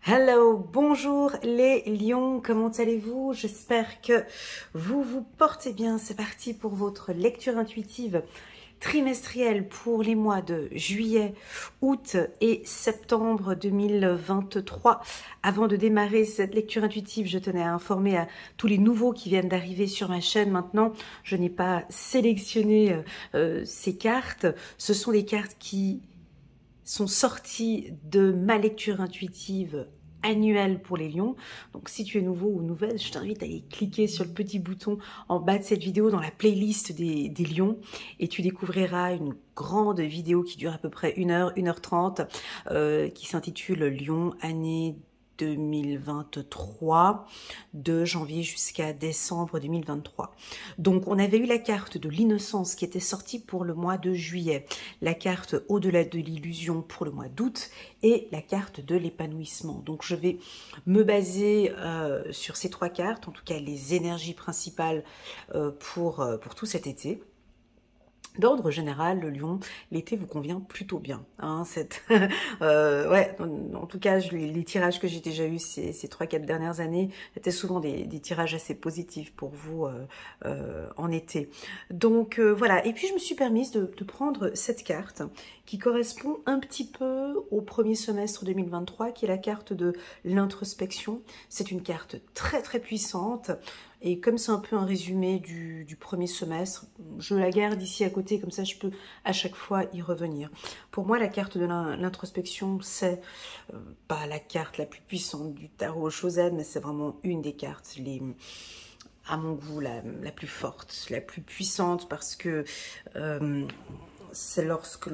Hello, bonjour les lions, comment allez-vous? J'espère que vous vous portez bien. C'est parti pour votre lecture intuitive trimestrielle pour les mois de juillet, août et septembre 2023. Avant de démarrer cette lecture intuitive, je tenais à informer à tous les nouveaux qui viennent d'arriver sur ma chaîne maintenant. Je n'ai pas sélectionné ces cartes. Ce sont des cartes qui sont sorties de ma lecture intuitive annuelle pour les lions. Donc si tu es nouveau ou nouvelle, je t'invite à aller cliquer sur le petit bouton en bas de cette vidéo dans la playlist des lions et tu découvriras une grande vidéo qui dure à peu près 1 heure, 1 h 30 qui s'intitule Lion année 2023, de janvier jusqu'à décembre 2023. Donc on avait eu la carte de l'innocence qui était sortie pour le mois de juillet, la carte au-delà de l'illusion pour le mois d'août et la carte de l'épanouissement. Donc je vais me baser sur ces trois cartes, en tout cas les énergies principales pour tout cet été. D'ordre général, le lion, l'été vous convient plutôt bien. Hein, ouais, en tout cas, les tirages que j'ai déjà eus ces 3-4 dernières années étaient souvent des tirages assez positifs pour vous en été. Donc voilà, et puis je me suis permise de prendre cette carte qui correspond un petit peu au premier semestre 2023, qui est la carte de l'introspection. C'est une carte très très puissante. Et comme c'est un peu un résumé du premier semestre, je la garde ici à côté, comme ça je peux à chaque fois y revenir. Pour moi, la carte de l'introspection, c'est pas la carte la plus puissante du tarot Chosen, mais c'est vraiment une des cartes, à mon goût, la plus forte, la plus puissante, parce que c'est lorsque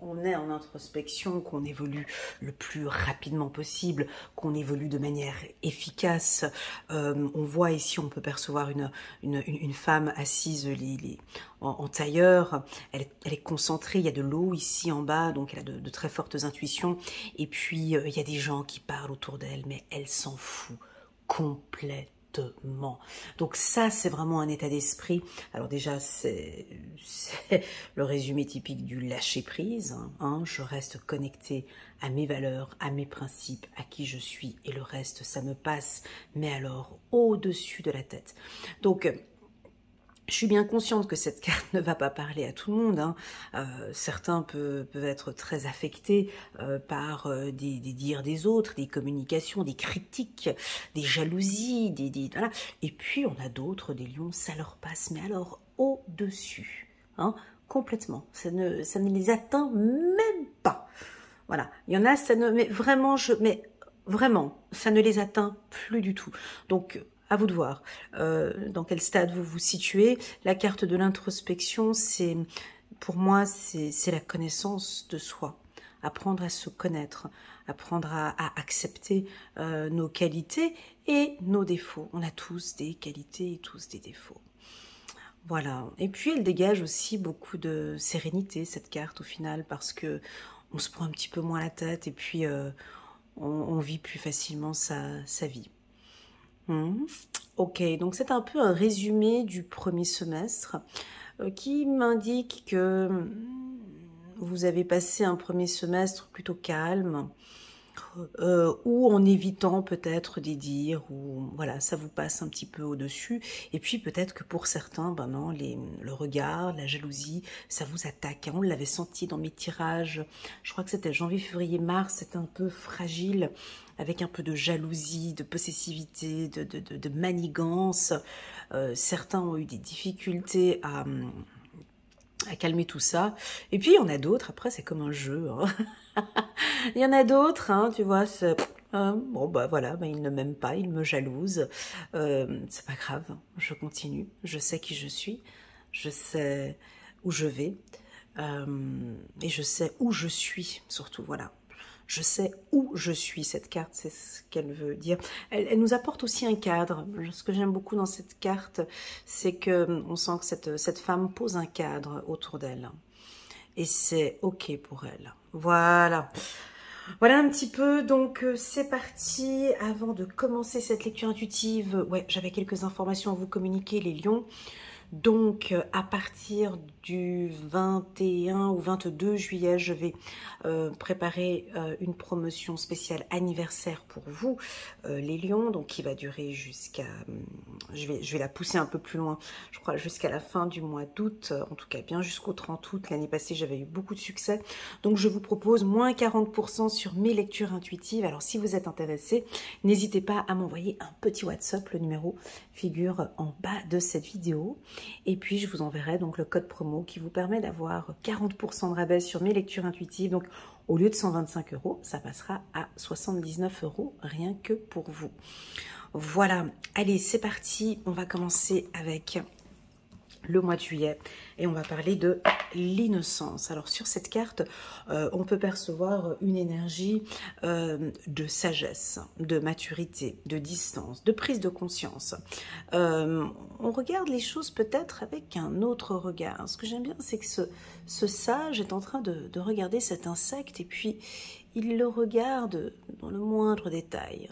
on est en introspection, qu'on évolue le plus rapidement possible, qu'on évolue de manière efficace. On voit ici, on peut percevoir une femme assise en tailleur. Elle est concentrée, il y a de l'eau ici en bas, donc elle a de très fortes intuitions. Et puis, il y a des gens qui parlent autour d'elle, mais elle s'en fout complètement. Donc ça, c'est vraiment un état d'esprit. Alors déjà, c'est le résumé typique du lâcher-prise. Hein. Je reste connectée à mes valeurs, à mes principes, à qui je suis, et le reste, ça me passe, mais alors au-dessus de la tête. Donc, je suis bien consciente que cette carte ne va pas parler à tout le monde. Hein. Certains peuvent être très affectés par des dires des autres, des communications, des critiques, des jalousies, voilà. Et puis on a d'autres, des lions, ça leur passe, mais alors au-dessus, hein, complètement. Ça ne les atteint même pas. Voilà. Il y en a, mais vraiment, vraiment, ça ne les atteint plus du tout. Donc à vous de voir dans quel stade vous vous situez. La carte de l'introspection, pour moi, c'est la connaissance de soi. Apprendre à se connaître, apprendre à accepter nos qualités et nos défauts. On a tous des qualités et tous des défauts. Voilà. Et puis, elle dégage aussi beaucoup de sérénité, cette carte, au final, parce que on se prend un petit peu moins la tête et puis on vit plus facilement sa vie. Ok, donc c'est un peu un résumé du premier semestre qui m'indique que vous avez passé un premier semestre plutôt calme, ou en évitant peut-être des dires, ou voilà, ça vous passe un petit peu au-dessus. Et puis peut-être que pour certains, ben non, le regard, la jalousie, ça vous attaque. On l'avait senti dans mes tirages, je crois que c'était janvier, février, mars, c'était un peu fragile, avec un peu de jalousie, de possessivité, de manigance. Certains ont eu des difficultés à calmer tout ça. Et puis, il y en a d'autres, après, c'est comme un jeu. Hein. Il y en a d'autres, hein, tu vois, bon, bah voilà, bah, ils ne m'aiment pas, ils me jalousent. C'est pas grave, je continue. Je sais qui je suis, je sais où je vais, et je sais où je suis, surtout, voilà. Je sais où je suis, cette carte, c'est ce qu'elle veut dire. Elle nous apporte aussi un cadre. Ce que j'aime beaucoup dans cette carte, c'est qu'on sent que cette femme pose un cadre autour d'elle. Et c'est ok pour elle. Voilà. Voilà un petit peu, donc c'est parti. Avant de commencer cette lecture intuitive, ouais, j'avais quelques informations à vous communiquer, les lions. Donc, à partir du 21 ou 22 juillet, je vais préparer une promotion spéciale anniversaire pour vous, les lions, donc qui va durer jusqu'à... je vais la pousser un peu plus loin, je crois, jusqu'à la fin du mois d'août, en tout cas bien jusqu'au 30 août. L'année passée, j'avais eu beaucoup de succès. Donc, je vous propose moins 40% sur mes lectures intuitives. Alors, si vous êtes intéressé, n'hésitez pas à m'envoyer un petit WhatsApp. Le numéro figure en bas de cette vidéo. Et puis, je vous enverrai donc le code promo qui vous permet d'avoir 40% de rabais sur mes lectures intuitives. Donc, au lieu de 125 €, ça passera à 79 € rien que pour vous. Voilà, allez, c'est parti. On va commencer avec le mois de juillet et on va parler de l'innocence. Alors sur cette carte, on peut percevoir une énergie de sagesse, de maturité, de distance, de prise de conscience. On regarde les choses peut-être avec un autre regard. Ce que j'aime bien, c'est que ce sage est en train de regarder cet insecte et puis il le regarde dans le moindre détail.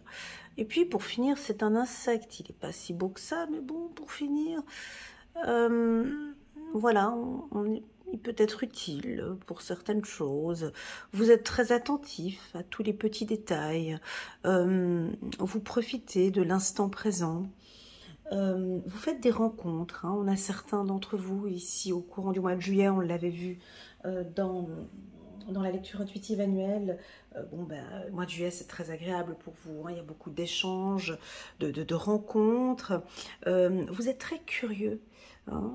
Et puis pour finir, c'est un insecte. Il n'est pas si beau que ça, mais bon, pour finir... voilà, il peut être utile pour certaines choses. Vous êtes très attentif à tous les petits détails. Vous profitez de l'instant présent. Vous faites des rencontres. Hein. On a certains d'entre vous ici au courant du mois de juillet, on l'avait vu dans la lecture intuitive annuelle. Le mois de juillet, c'est très agréable pour vous. Hein. Il y a beaucoup d'échanges, de rencontres. Vous êtes très curieux. Hein.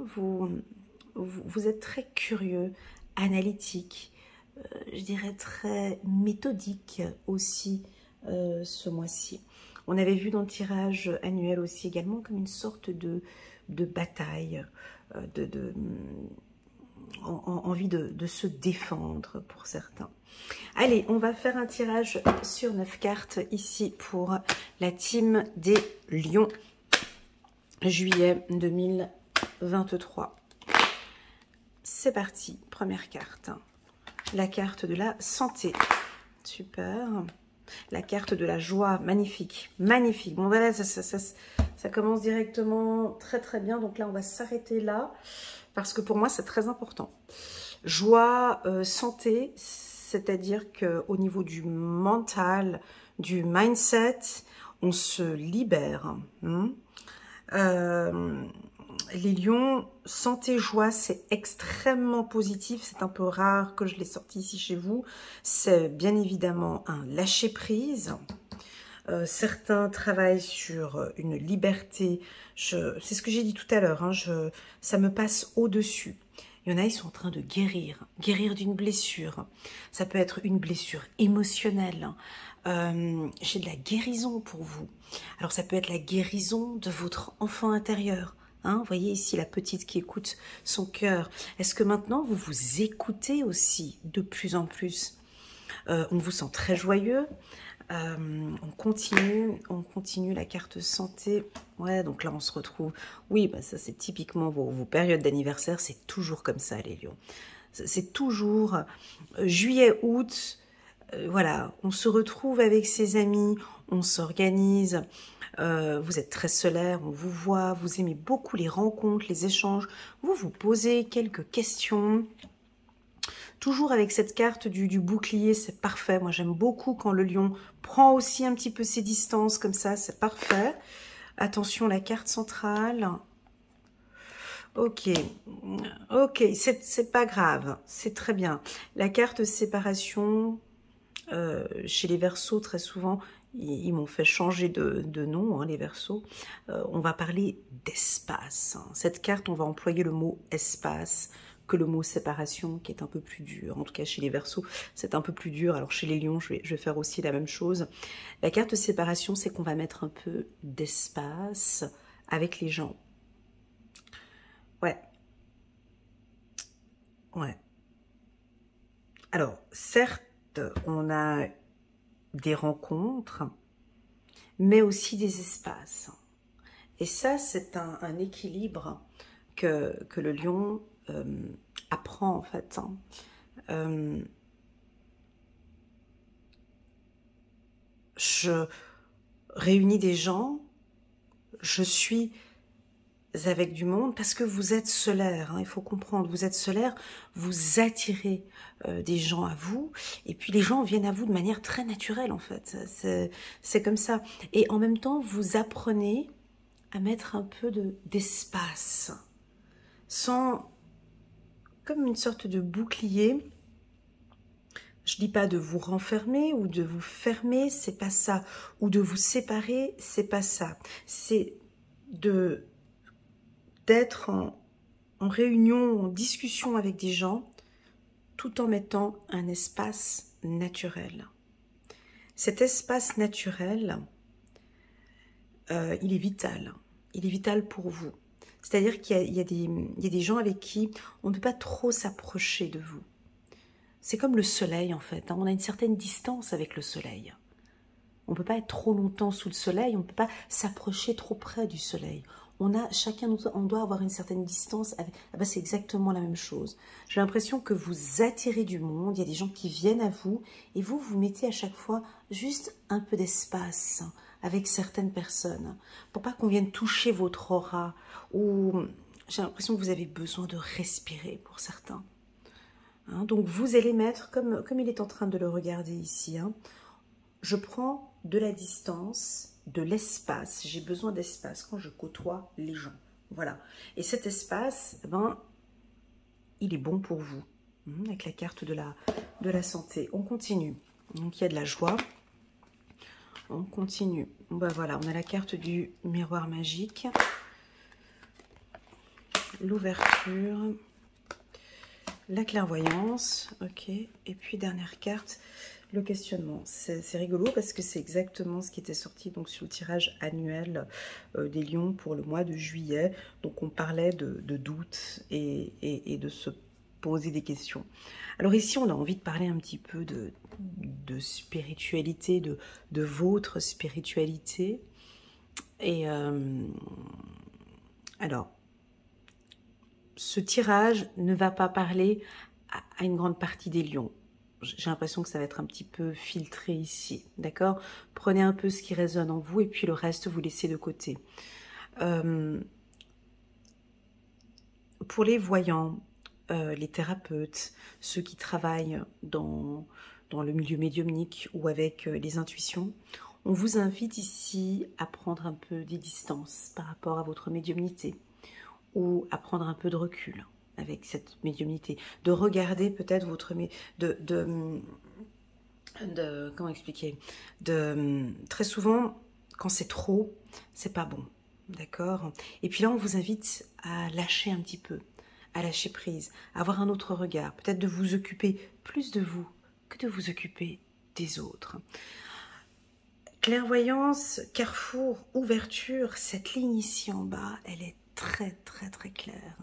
Vous êtes très curieux, analytique, je dirais très méthodique aussi ce mois-ci. On avait vu dans le tirage annuel aussi également comme une sorte de bataille, envie de se défendre pour certains. Allez, on va faire un tirage sur 9 cartes ici pour la team des lions, juillet 2023. C'est parti, première carte. La carte de la santé, super. La carte de la joie, magnifique, magnifique. Bon voilà, ça commence directement très très bien. Donc là, on va s'arrêter là parce que pour moi, c'est très important. Joie, santé, c'est-à-dire qu'au niveau du mental, du mindset, on se libère. Les lions, santé, joie, c'est extrêmement positif. C'est un peu rare que je l'ai sorti ici chez vous. C'est bien évidemment un lâcher-prise. Certains travaillent sur une liberté. C'est ce que j'ai dit tout à l'heure. Hein, ça me passe au-dessus. Il y en a, ils sont en train de guérir d'une blessure. Ça peut être une blessure émotionnelle. J'ai de la guérison pour vous. Alors, ça peut être la guérison de votre enfant intérieur. Hein, vous voyez ici la petite qui écoute son cœur. Est-ce que maintenant, vous vous écoutez aussi de plus en plus? On vous sent très joyeux. On continue la carte santé. Ouais, donc là, on se retrouve. Oui, bah ça, c'est typiquement vos périodes d'anniversaire. C'est toujours comme ça, les lions. C'est toujours juillet, août. Voilà, on se retrouve avec ses amis, on s'organise. Vous êtes très solaire, on vous voit, vous aimez beaucoup les rencontres, les échanges, vous vous posez quelques questions. Toujours avec cette carte du bouclier, c'est parfait. Moi, j'aime beaucoup quand le lion prend aussi un petit peu ses distances comme ça, c'est parfait. Attention, la carte centrale. Ok, c'est pas grave, c'est très bien. La carte séparation, chez les Verseaux, très souvent, ils m'ont fait changer de nom, hein, les Verseaux. On va parler d'espace. Hein. Cette carte, on va employer le mot espace que le mot séparation, qui est un peu plus dur. En tout cas, chez les Verseaux, c'est un peu plus dur. Alors, chez les Lions, je vais faire aussi la même chose. La carte séparation, c'est qu'on va mettre un peu d'espace avec les gens. Ouais. Ouais. Alors, certes, on a des rencontres, mais aussi des espaces. Et ça, c'est un équilibre que le lion apprend, en fait. Je réunis des gens, je suis avec du monde parce que vous êtes solaire, hein, il faut comprendre, vous êtes solaire, vous attirez des gens à vous, et puis les gens viennent à vous de manière très naturelle en fait, c'est comme ça. Et en même temps, vous apprenez à mettre un peu d'espace, sans, comme une sorte de bouclier. Je dis pas de vous renfermer ou de vous fermer, c'est pas ça, ou de vous séparer, c'est pas ça. C'est d'être en réunion, en discussion avec des gens, tout en mettant un espace naturel. Cet espace naturel, il est vital. Il est vital pour vous. C'est-à-dire qu'il y a des gens avec qui on ne peut pas trop s'approcher de vous. C'est comme le soleil en fait. On a une certaine distance avec le soleil. On ne peut pas être trop longtemps sous le soleil, on ne peut pas s'approcher trop près du soleil. Chacun, on doit avoir une certaine distance. C'est exactement la même chose. J'ai l'impression que vous attirez du monde, il y a des gens qui viennent à vous, et vous mettez à chaque fois juste un peu d'espace avec certaines personnes, pour pas qu'on vienne toucher votre aura, ou j'ai l'impression que vous avez besoin de respirer pour certains. Hein, donc vous allez mettre, comme il est en train de le regarder ici, hein, je prends de la distance, de l'espace. J'ai besoin d'espace quand je côtoie les gens. Voilà. Et cet espace, il est bon pour vous. Avec la carte de la santé. On continue. Donc, il y a de la joie. On continue. Voilà, on a la carte du miroir magique. L'ouverture. La clairvoyance. Ok. Et puis, dernière carte. Le questionnement, c'est rigolo parce que c'est exactement ce qui était sorti donc sur le tirage annuel des lions pour le mois de juillet. Donc on parlait de doute et de se poser des questions. Alors ici on a envie de parler un petit peu de spiritualité, de votre spiritualité. Et alors, ce tirage ne va pas parler à une grande partie des lions. J'ai l'impression que ça va être un petit peu filtré ici, d'accord? Prenez un peu ce qui résonne en vous et puis le reste, vous laissez de côté. Pour les voyants, les thérapeutes, ceux qui travaillent dans le milieu médiumnique ou avec les intuitions, on vous invite ici à prendre un peu des distances par rapport à votre médiumnité ou à prendre un peu de recul avec cette médiumnité, de regarder peut-être votre... comment expliquer, très souvent, quand c'est trop, c'est pas bon, d'accord? Et puis là, on vous invite à lâcher un petit peu, à lâcher prise, à avoir un autre regard, peut-être de vous occuper plus de vous que de vous occuper des autres. Clairvoyance, carrefour, ouverture, cette ligne ici en bas, elle est très très très claire.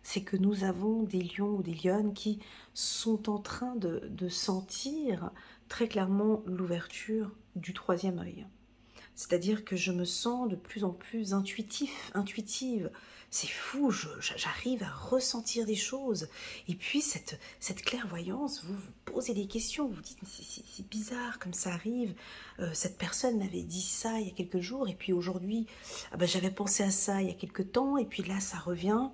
C'est que nous avons des lions ou des lionnes qui sont en train de sentir très clairement l'ouverture du troisième œil. C'est-à-dire que je me sens de plus en plus intuitive. C'est fou, j'arrive à ressentir des choses. Et puis cette clairvoyance, vous vous posez des questions, vous vous dites, c'est bizarre comme ça arrive. Cette personne m'avait dit ça il y a quelques jours, et puis aujourd'hui, j'avais pensé à ça il y a quelques temps, et puis là, ça revient.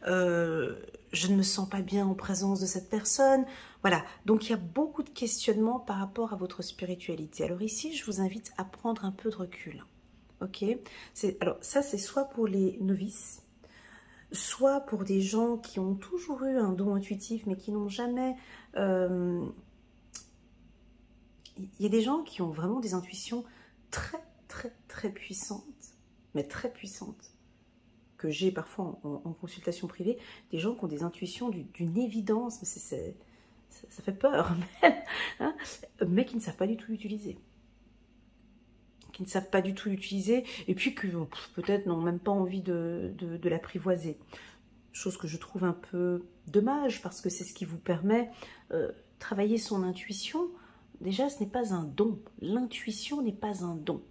Je ne me sens pas bien en présence de cette personne. Voilà, donc il y a beaucoup de questionnements par rapport à votre spiritualité. Alors ici, je vous invite à prendre un peu de recul. Ok? Alors ça, c'est soit pour les novices, soit pour des gens qui ont toujours eu un don intuitif, mais qui n'ont jamais... Il y a des gens qui ont vraiment des intuitions très, très, très puissantes, mais très puissantes, que j'ai parfois en consultation privée, des gens qui ont des intuitions d'une évidence, mais ça fait peur, hein, mais qui ne savent pas du tout l'utiliser. Qui ne savent pas du tout l'utiliser, et puis qui peut-être n'ont même pas envie de l'apprivoiser. Chose que je trouve un peu dommage, parce que c'est ce qui vous permet de travailler son intuition. Déjà, ce n'est pas un don. L'intuition n'est pas un don.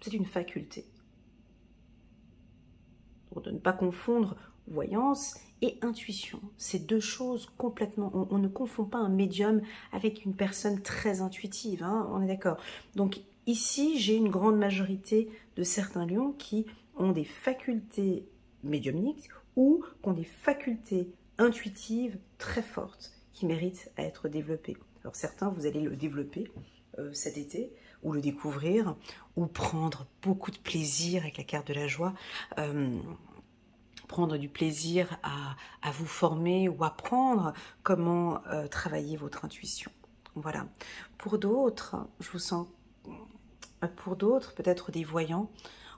C'est une faculté. Pour ne pas confondre voyance et intuition. C'est deux choses complètement... On ne confond pas un médium avec une personne très intuitive, hein, on est d'accord. Donc ici, j'ai une grande majorité de certains lions qui ont des facultés médiumniques ou qui ont des facultés intuitives très fortes qui méritent à être développées. Alors certains, vous allez le développer cet été, ou le découvrir, ou prendre beaucoup de plaisir avec la carte de la joie, prendre du plaisir à vous former ou apprendre comment travailler votre intuition. Voilà. Pour d'autres, je vous sens, pour d'autres, peut-être des voyants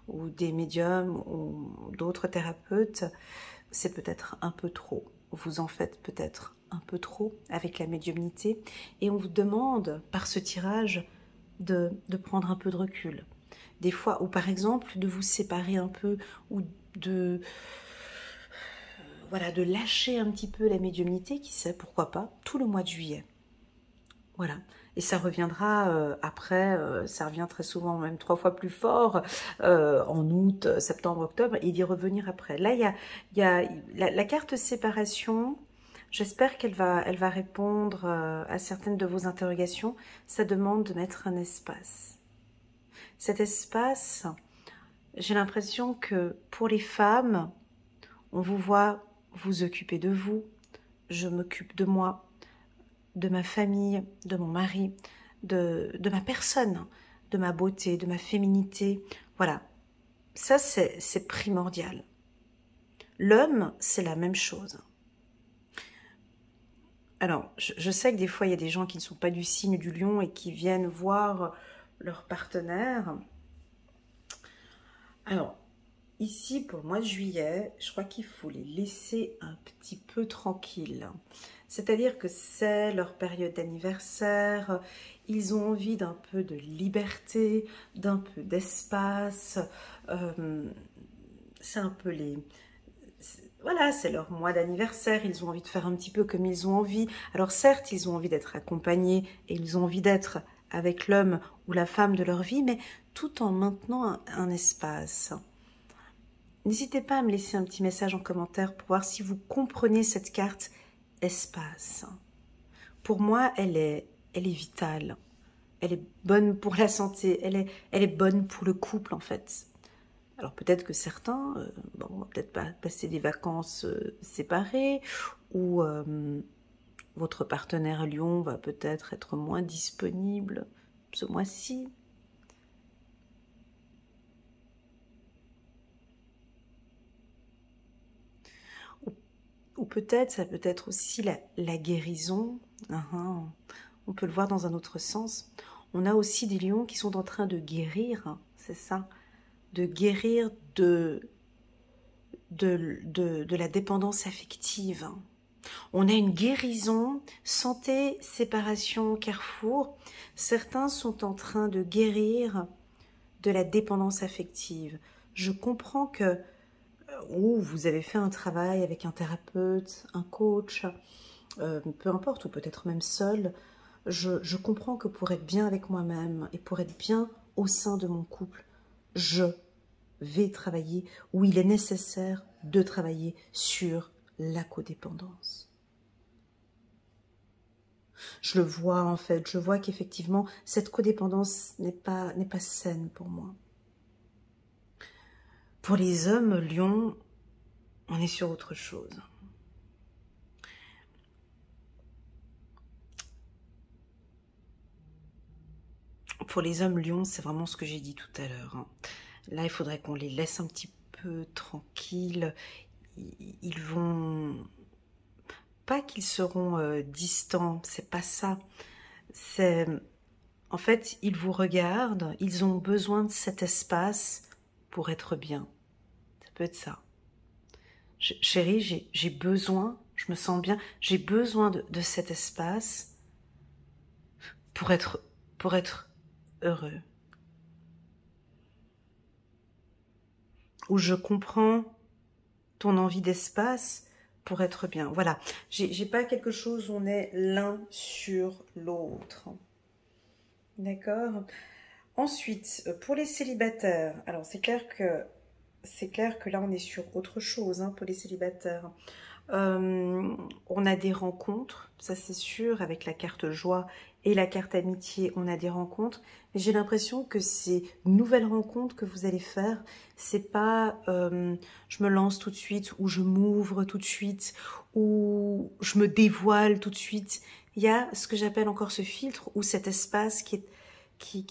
ou des médiums ou d'autres thérapeutes, c'est peut-être un peu trop. Vous en faites peut-être un peu trop avec la médiumnité et on vous demande par ce tirage de prendre un peu de recul. Des fois, ou par exemple, de vous séparer un peu ou de... Voilà, de lâcher un petit peu la médiumnité, qui sait, pourquoi pas, tout le mois de juillet. Voilà. Et ça reviendra après, ça revient très souvent, même 3 fois plus fort, en août, septembre, octobre, et d'y revenir après. Là, il y a la carte séparation. J'espère qu'elle va répondre à certaines de vos interrogations. Ça demande de mettre un espace. Cet espace, j'ai l'impression que pour les femmes, on vous voit vous occuper de vous, je m'occupe de moi, de ma famille, de mon mari, de ma personne, de ma beauté, de ma féminité. Voilà, ça c'est primordial. L'homme, c'est la même chose. Alors, je sais que des fois, il y a des gens qui ne sont pas du signe du lion et qui viennent voir leur partenaire. Alors, ici, pour le mois de juillet, je crois qu'il faut les laisser un petit peu tranquilles. C'est-à-dire que c'est leur période d'anniversaire, ils ont envie d'un peu de liberté, d'un peu d'espace. C'est un peu les... Voilà, c'est leur mois d'anniversaire, ils ont envie de faire un petit peu comme ils ont envie. Alors certes, ils ont envie d'être accompagnés et ils ont envie d'être avec l'homme ou la femme de leur vie, mais tout en maintenant un espace. N'hésitez pas à me laisser un petit message en commentaire pour voir si vous comprenez cette carte espace. Pour moi, elle est vitale. Elle est bonne pour la santé. Elle est bonne pour le couple, en fait. Alors peut-être que certains, bon, on va peut-être pas passer des vacances séparées, ou votre partenaire Lion va peut-être être moins disponible ce mois-ci. Ou peut-être, ça peut être aussi la guérison. On peut le voir dans un autre sens. On a aussi des lions qui sont en train de guérir, c'est ça, de guérir de la dépendance affective. On a une guérison, santé, séparation, carrefour. Certains sont en train de guérir de la dépendance affective. Je comprends que vous avez fait un travail avec un thérapeute, un coach, peu importe, ou peut-être même seul. Je comprends que pour être bien avec moi-même et pour être bien au sein de mon couple, je vais travailler, ou il est nécessaire de travailler sur la codépendance. Je le vois en fait, je vois qu'effectivement cette codépendance n'est pas saine pour moi. Pour les hommes, Lion, on est sur autre chose. Pour les hommes Lion, c'est vraiment ce que j'ai dit tout à l'heure. Là, il faudrait qu'on les laisse un petit peu tranquilles. Ils vont... Pas qu'ils seront distants, c'est pas ça. C'est... En fait, ils vous regardent, ils ont besoin de cet espace pour être bien. Ça peut être ça. Chérie, j'ai besoin, je me sens bien, j'ai besoin de cet espace pour être heureux. Où je comprends ton envie d'espace pour être bien. Voilà, j'ai pas quelque chose où on est l'un sur l'autre. D'accord. Ensuite, pour les célibataires, alors c'est clair que là on est sur autre chose pour les célibataires. On a des rencontres, ça c'est sûr, avec la carte joie et la carte amitié, on a des rencontres. Mais j'ai l'impression que ces nouvelles rencontres que vous allez faire, c'est pas je me lance tout de suite, ou je m'ouvre tout de suite, ou je me dévoile tout de suite. Il y a ce que j'appelle encore ce filtre, ou cet espace qui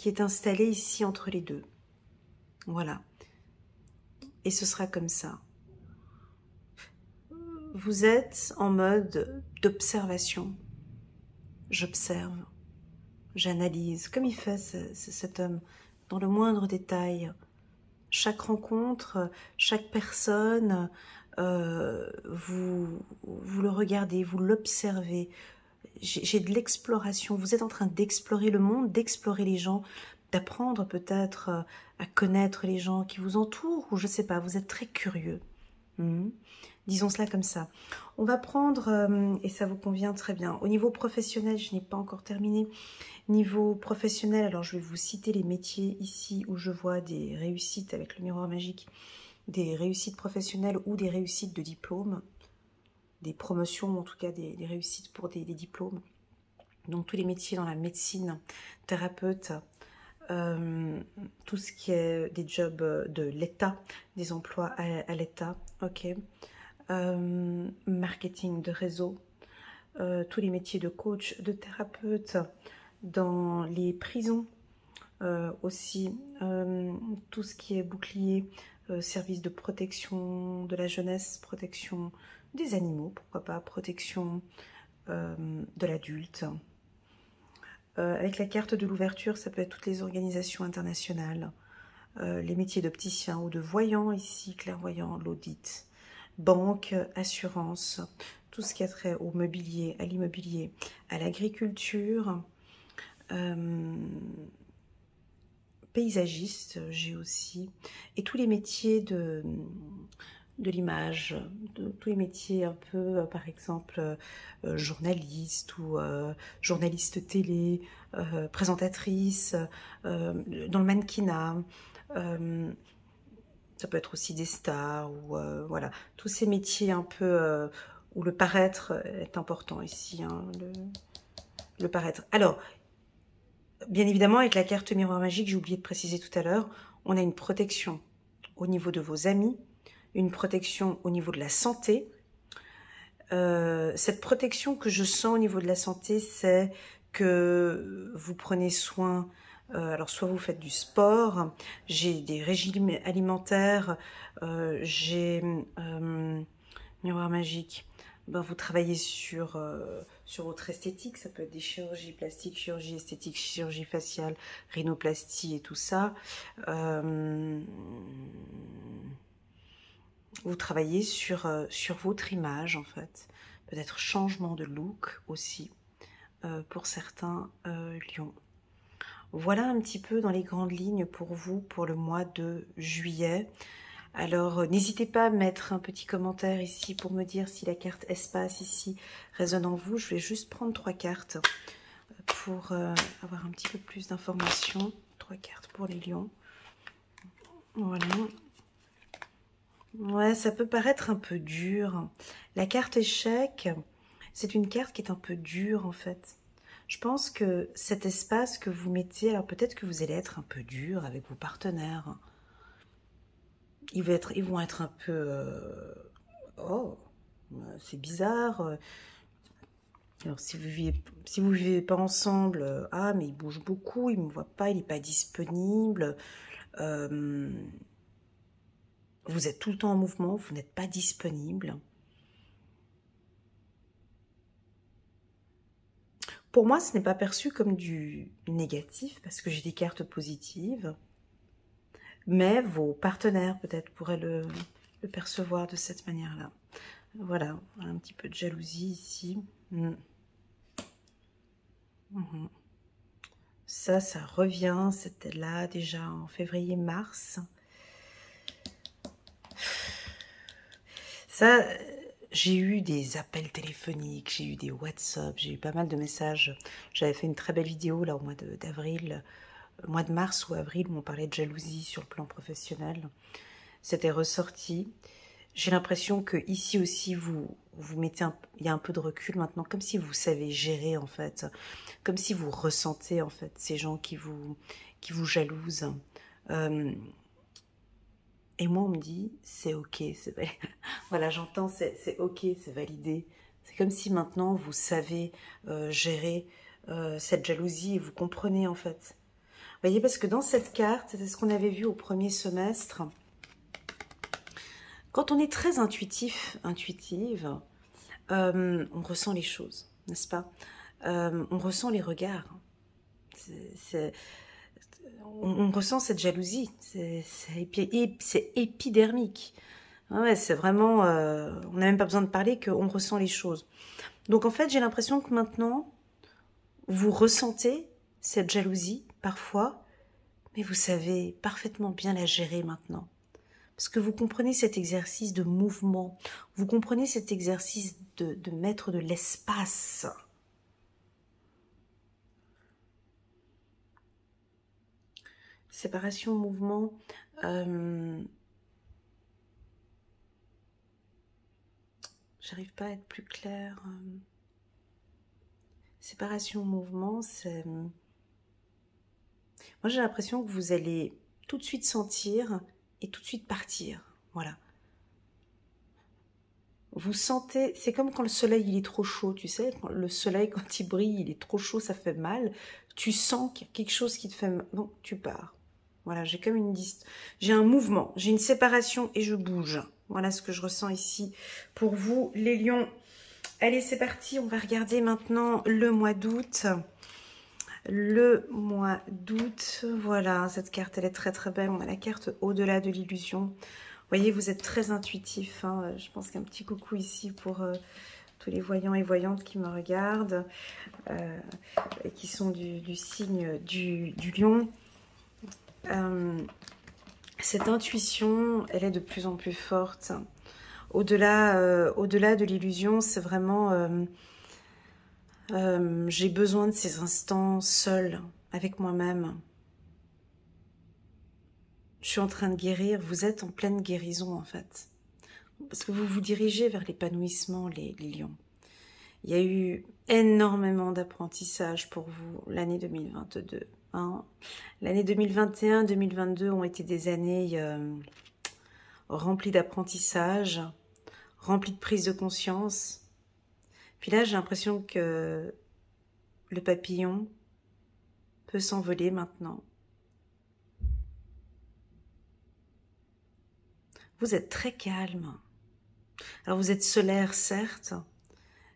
est installé ici entre les deux. Voilà. Et ce sera comme ça. Vous êtes en mode d'observation. J'observe, j'analyse, comme il fait cet homme, dans le moindre détail. Chaque rencontre, chaque personne, vous le regardez, vous l'observez. J'ai de l'exploration. Vous êtes en train d'explorer le monde, d'explorer les gens, d'apprendre peut-être à connaître les gens qui vous entourent, ou je ne sais pas, vous êtes très curieux. Disons cela comme ça. On va prendre, et ça vous convient très bien, au niveau professionnel, je n'ai pas encore terminé. Niveau professionnel, alors je vais vous citer les métiers ici où je vois des réussites avec le miroir magique, des réussites professionnelles ou des réussites de diplôme, des promotions, en tout cas des réussites pour des diplômes. Donc tous les métiers dans la médecine, thérapeute, tout ce qui est des jobs de l'État, des emplois à l'État, ok. Marketing de réseau, tous les métiers de coach, de thérapeute, dans les prisons aussi, tout ce qui est bouclier, service de protection de la jeunesse, protection des animaux, pourquoi pas, protection de l'adulte. Avec la carte de l'ouverture, ça peut être toutes les organisations internationales, les métiers d'opticien ou de voyant ici, clairvoyant, l'audit, banque, assurance, tout ce qui a trait au mobilier, à l'immobilier, à l'agriculture, paysagiste, j'ai aussi, et tous les métiers de l'image, tous les métiers un peu, par exemple, journaliste ou journaliste télé, présentatrice, dans le mannequinat, ça peut être aussi des stars, ou voilà, tous ces métiers un peu où le paraître est important ici, hein, le paraître. Alors, bien évidemment, avec la carte miroir magique, j'ai oublié de préciser tout à l'heure, on a une protection au niveau de vos amis, une protection au niveau de la santé. Cette protection que je sens au niveau de la santé, c'est que vous prenez soin, alors soit vous faites du sport, j'ai des régimes alimentaires, j'ai miroir magique, ben, vous travaillez sur votre esthétique, ça peut être des chirurgies plastiques, chirurgie esthétique, chirurgie faciale, rhinoplastie et tout ça. Vous travaillez sur votre image en fait, peut-être changement de look aussi pour certains lions. Voilà un petit peu dans les grandes lignes pour vous pour le mois de juillet. Alors n'hésitez pas à mettre un petit commentaire ici pour me dire si la carte espace ici résonne en vous. Je vais juste prendre 3 cartes pour avoir un petit peu plus d'informations. 3 cartes pour les lions. Voilà. Ouais, ça peut paraître un peu dur. La carte échec, c'est une carte qui est un peu dure en fait. Je pense que cet espace que vous mettez, alors peut-être que vous allez être un peu dur avec vos partenaires. Ils vont être un peu... oh, c'est bizarre. Alors si vous vivez pas ensemble, ah mais il bouge beaucoup, il me voit pas, il n'est pas disponible. Vous êtes tout le temps en mouvement, vous n'êtes pas disponible. Pour moi, ce n'est pas perçu comme du négatif, parce que j'ai des cartes positives. Mais vos partenaires, peut-être, pourraient le percevoir de cette manière-là. Voilà, un petit peu de jalousie ici. Ça revient, c'était là déjà en février-mars. Ça, j'ai eu des appels téléphoniques, j'ai eu des WhatsApp, j'ai eu pas mal de messages. J'avais fait une très belle vidéo là au mois d'avril, mois de mars ou avril, où on parlait de jalousie sur le plan professionnel. C'était ressorti. J'ai l'impression que ici aussi, vous mettez il y a un peu de recul maintenant, comme si vous savez gérer en fait, comme si vous ressentez en fait ces gens qui vous jalousent. Et moi, on me dit, c'est ok, c'est voilà, j'entends, c'est ok, c'est validé. C'est comme si maintenant vous savez gérer cette jalousie et vous comprenez en fait. Vous voyez, parce que dans cette carte, c'est ce qu'on avait vu au premier semestre. Quand on est très intuitive, on ressent les choses, n'est-ce pas? On ressent les regards. On ressent cette jalousie. C'est épidermique. Ouais, c'est vraiment... on n'a même pas besoin de parler qu'on ressent les choses. Donc en fait, j'ai l'impression que maintenant, vous ressentez cette jalousie, parfois, mais vous savez parfaitement bien la gérer maintenant. Parce que vous comprenez cet exercice de mouvement, vous comprenez cet exercice de mettre de l'espace. Séparation, mouvement. J'arrive pas à être plus claire. Séparation, mouvement, c'est... Moi, j'ai l'impression que vous allez tout de suite sentir et tout de suite partir. Voilà. Vous sentez, c'est comme quand le soleil il est trop chaud, tu sais, le soleil quand il brille, il est trop chaud, ça fait mal. Tu sens qu'il y a quelque chose qui te fait mal, donc tu pars. Voilà, j'ai comme j'ai un mouvement, j'ai une séparation et je bouge. Voilà ce que je ressens ici pour vous, les lions. Allez, c'est parti, on va regarder maintenant le mois d'août. Le mois d'août, voilà, cette carte, elle est très très belle. On a la carte au-delà de l'illusion. Vous voyez, vous êtes très intuitif. Hein. Je pense qu'un petit coucou ici pour tous les voyants et voyantes qui me regardent, et qui sont du signe du lion. Cette intuition, elle est de plus en plus forte. Au-delà de l'illusion, c'est vraiment... j'ai besoin de ces instants seuls, avec moi-même. Je suis en train de guérir, vous êtes en pleine guérison en fait. Parce que vous vous dirigez vers l'épanouissement, les lions. Il y a eu énormément d'apprentissage pour vous l'année 2022. Hein. L'année 2021, 2022 ont été des années remplies d'apprentissage, remplies de prise de conscience. Puis là, j'ai l'impression que le papillon peut s'envoler maintenant. Vous êtes très calme. Alors vous êtes solaire, certes,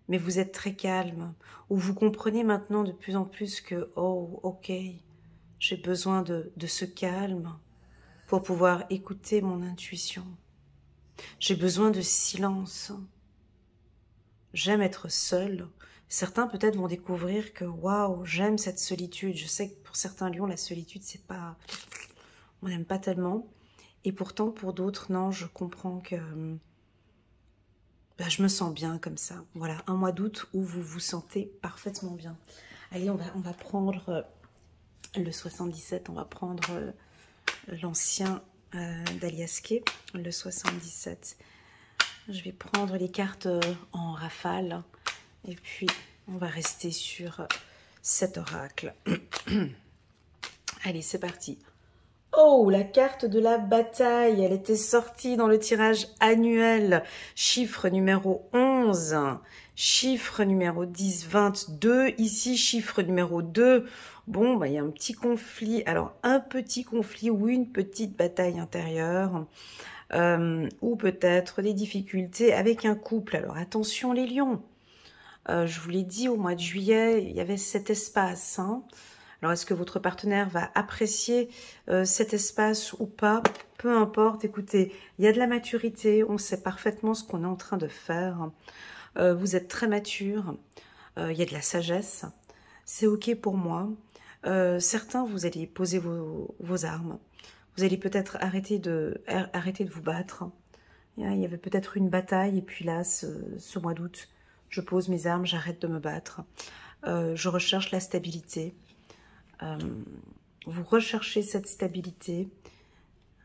mais vous êtes très calme. Ou vous comprenez maintenant de plus en plus que, oh, ok, j'ai besoin de ce calme pour pouvoir écouter mon intuition. J'ai besoin de silence. J'aime être seule. Certains peut-être vont découvrir que, waouh, j'aime cette solitude. Je sais que pour certains lions, la solitude, c'est pas... On n'aime pas tellement. Et pourtant, pour d'autres, non, je comprends que je me sens bien comme ça. Voilà, un mois d'août où vous vous sentez parfaitement bien. Allez, on va prendre le 77, on va prendre l'ancien d'Aliasqué, le 77. Je vais prendre les cartes en rafale et puis on va rester sur cet oracle. Allez, c'est parti. Oh, la carte de la bataille, elle était sortie dans le tirage annuel. Chiffre numéro 11, chiffre numéro 10, 22. Ici, chiffre numéro 2. Bon, il y a un petit conflit. Alors, un petit conflit ou une petite bataille intérieure. Ou peut-être des difficultés avec un couple. Alors, attention les lions. Je vous l'ai dit, au mois de juillet, il y avait cet espace, hein. Alors, est-ce que votre partenaire va apprécier cet espace ou pas? Peu importe, écoutez, il y a de la maturité, on sait parfaitement ce qu'on est en train de faire. Vous êtes très mature, il y a de la sagesse, c'est ok pour moi. Certains, vous allez poser vos armes. Vous allez peut-être arrêter de vous battre. Il y avait peut-être une bataille et puis là, ce mois d'août, je pose mes armes, j'arrête de me battre. Je recherche la stabilité. Vous recherchez cette stabilité.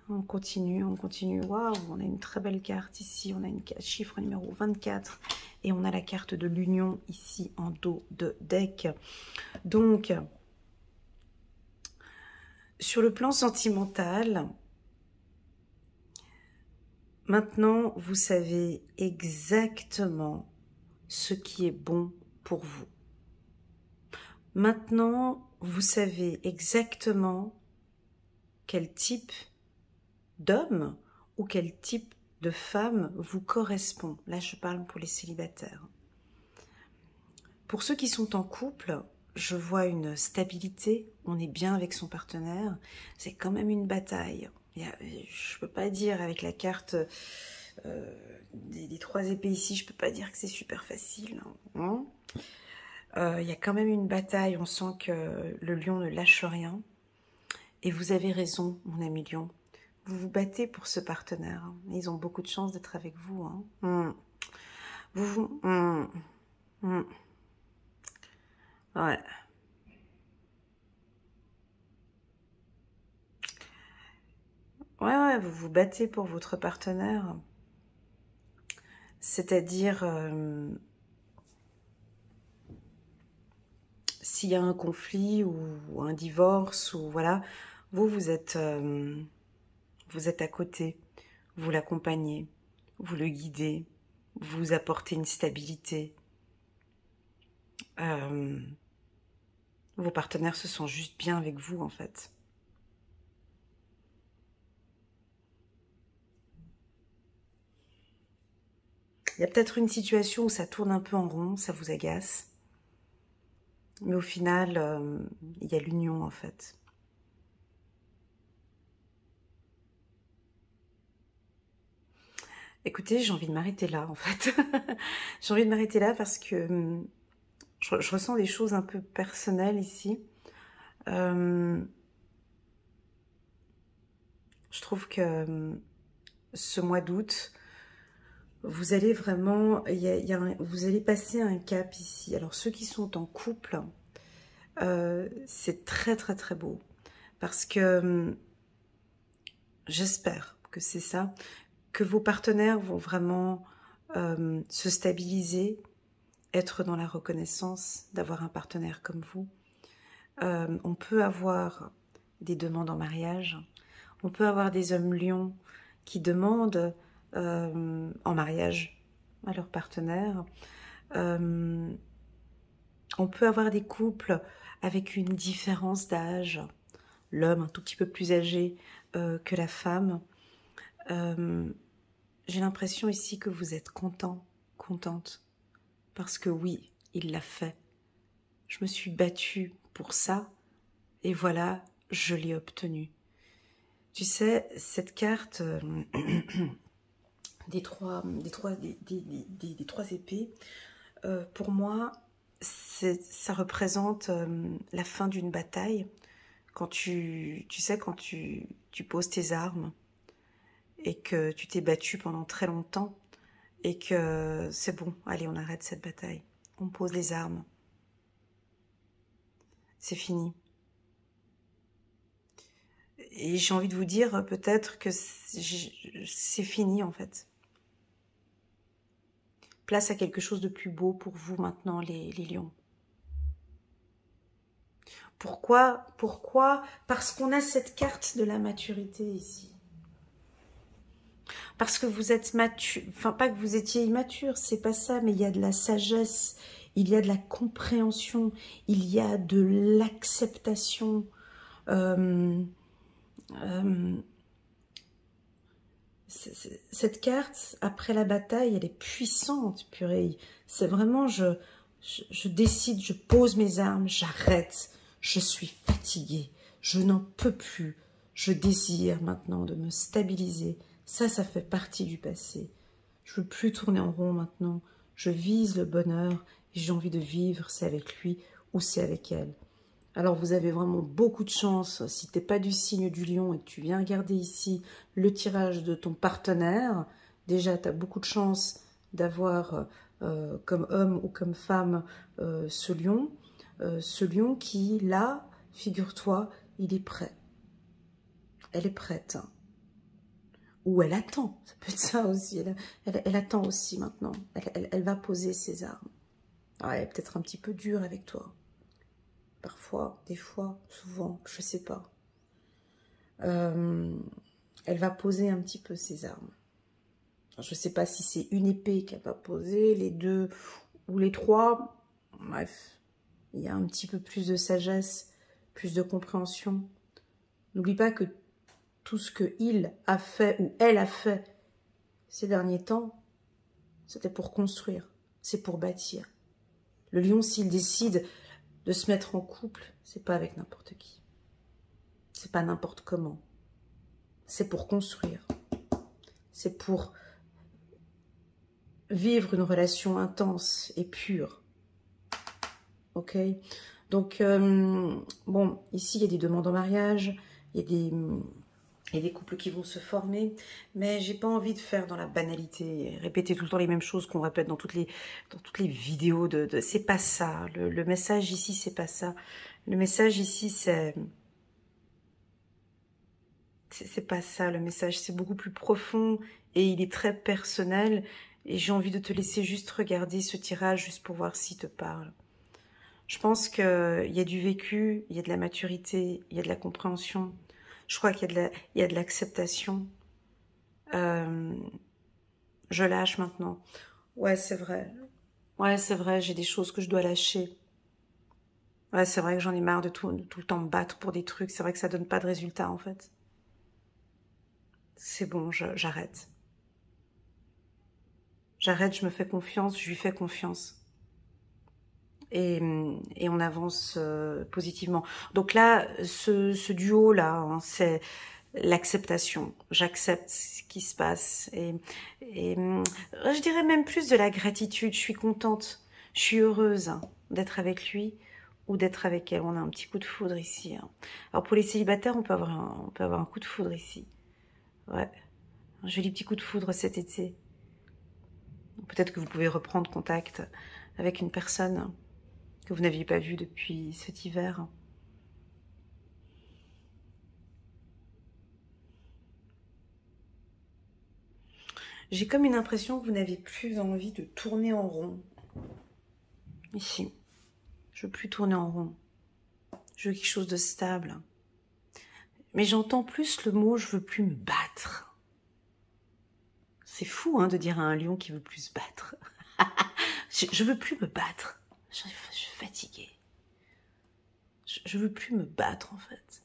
On continue, on continue. Waouh, on a une très belle carte ici. On a une chiffre numéro 24. Et on a la carte de l'union ici en dos de deck. Donc, sur le plan sentimental, maintenant, vous savez exactement ce qui est bon pour vous. Maintenant, vous savez exactement quel type d'homme ou quel type de femme vous correspond. Là, je parle pour les célibataires. Pour ceux qui sont en couple, je vois une stabilité, on est bien avec son partenaire. C'est quand même une bataille. Je ne peux pas dire avec la carte des 3 épées ici, je ne peux pas dire que c'est super facile. Hein. Il y a quand même une bataille, on sent que le lion ne lâche rien. Et vous avez raison, mon ami lion. Vous vous battez pour ce partenaire. Ils ont beaucoup de chance d'être avec vous. Hein. Ouais. Ouais, vous vous battez pour votre partenaire. C'est-à-dire, s'il y a un conflit ou un divorce, ou voilà, vous êtes à côté, vous l'accompagnez, vous le guidez, vous apportez une stabilité. Vos partenaires se sentent juste bien avec vous, en fait. Il y a peut-être une situation où ça tourne un peu en rond, ça vous agace. Mais au final, il y a l'union, en fait. Écoutez, j'ai envie de m'arrêter là, en fait. J'ai envie de m'arrêter là parce que je ressens des choses un peu personnelles ici. Je trouve que ce mois d'août, vous allez vraiment, vous allez passer un cap ici. Alors ceux qui sont en couple, c'est très très très beau parce que j'espère que c'est ça, que vos partenaires vont vraiment se stabiliser, être dans la reconnaissance d'avoir un partenaire comme vous. On peut avoir des demandes en mariage, on peut avoir des hommes lions qui demandent en mariage à leur partenaire. On peut avoir des couples avec une différence d'âge, l'homme un tout petit peu plus âgé que la femme. J'ai l'impression ici que vous êtes content, contente, parce que oui, il l'a fait. Je me suis battue pour ça, et voilà, je l'ai obtenu. Tu sais, cette carte des trois épées, pour moi, ça représente la fin d'une bataille. Quand tu sais, quand tu poses tes armes et que tu t'es battu pendant très longtemps et que c'est bon, allez, on arrête cette bataille. On pose les armes. C'est fini. Et j'ai envie de vous dire peut-être que c'est fini en fait. Place à quelque chose de plus beau pour vous maintenant, les lions. Pourquoi? Parce qu'on a cette carte de la maturité ici. Parce que vous êtes mature, enfin pas que vous étiez immature, c'est pas ça, mais il y a de la sagesse, il y a de la compréhension, il y a de l'acceptation. Cette carte, après la bataille, elle est puissante, purée. C'est vraiment, je décide, je pose mes armes, j'arrête. Je suis fatiguée, je n'en peux plus. Je désire maintenant de me stabiliser. Ça fait partie du passé. Je ne veux plus tourner en rond maintenant. Je vise le bonheur et j'ai envie de vivre, c'est avec lui ou c'est avec elle. Alors vous avez vraiment beaucoup de chance si tu n'es pas du signe du lion et que tu viens regarder ici le tirage de ton partenaire. Déjà, tu as beaucoup de chance d'avoir comme homme ou comme femme ce lion qui, là, figure-toi, il est prêt. Elle est prête. Ou elle attend, ça peut être ça aussi, elle attend aussi maintenant, elle va poser ses armes. Ouais, elle est peut-être un petit peu dure avec toi. Parfois, des fois, souvent, je sais pas. Elle va poser un petit peu ses armes. Je sais pas si c'est une épée qu'elle va poser, les deux ou les trois. Bref, il y a un petit peu plus de sagesse, plus de compréhension. N'oublie pas que tout ce que il a fait ou elle a fait ces derniers temps, c'était pour construire, c'est pour bâtir. Le lion, s'il décide de se mettre en couple, c'est pas avec n'importe qui. C'est pas n'importe comment. C'est pour construire. C'est pour vivre une relation intense et pure. Ok? Donc, bon, ici, il y a des demandes en mariage, il y a des couples qui vont se former, mais j'ai pas envie de faire dans la banalité, répéter tout le temps les mêmes choses qu'on répète dans toutes les vidéos c'est pas ça. Le message ici, c'est pas ça. Le message ici, c'est pas ça. Le message, c'est beaucoup plus profond et il est très personnel. Et j'ai envie de te laisser juste regarder ce tirage juste pour voir s'il te parle. Je pense qu'il y a du vécu, il y a de la maturité, il y a de la compréhension. Je crois qu'il y a de l'acceptation. Je lâche maintenant. Ouais, c'est vrai. Ouais, c'est vrai, j'ai des choses que je dois lâcher. Ouais, c'est vrai que j'en ai marre de tout le temps me battre pour des trucs. C'est vrai que ça donne pas de résultat, en fait. C'est bon, j'arrête. J'arrête, je me fais confiance, je lui fais confiance. Et on avance positivement. Donc là, ce duo-là, hein, c'est l'acceptation. J'accepte ce qui se passe. Et je dirais même plus de la gratitude. Je suis contente, je suis heureuse hein, d'être avec lui ou d'être avec elle. On a un petit coup de foudre ici. Hein. Alors pour les célibataires, on peut avoir un coup de foudre ici. Ouais, un joli petit coup de foudre cet été. Peut-être que vous pouvez reprendre contact avec une personne que vous n'aviez pas vue depuis cet hiver. J'ai comme une impression que vous n'avez plus envie de tourner en rond. Ici, je veux plus tourner en rond. Je veux quelque chose de stable. Mais j'entends plus le mot « je veux plus me battre ». C'est fou hein, de dire à un lion qui veut plus se battre. Je veux plus me battre. Je suis fatiguée. Je veux plus me battre en fait.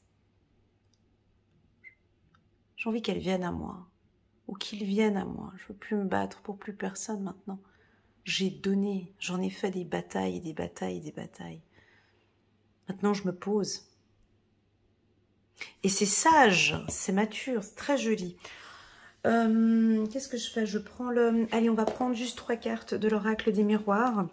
J'ai envie qu'elle vienne à moi. Ou qu'il vienne à moi. Je veux plus me battre pour plus personne maintenant. J'ai donné, j'en ai fait des batailles, des batailles, des batailles. Maintenant, je me pose. Et c'est sage, c'est mature, c'est très joli. Qu'est-ce que je fais? Je prends le... Allez, on va prendre juste 3 cartes de l'oracle des miroirs.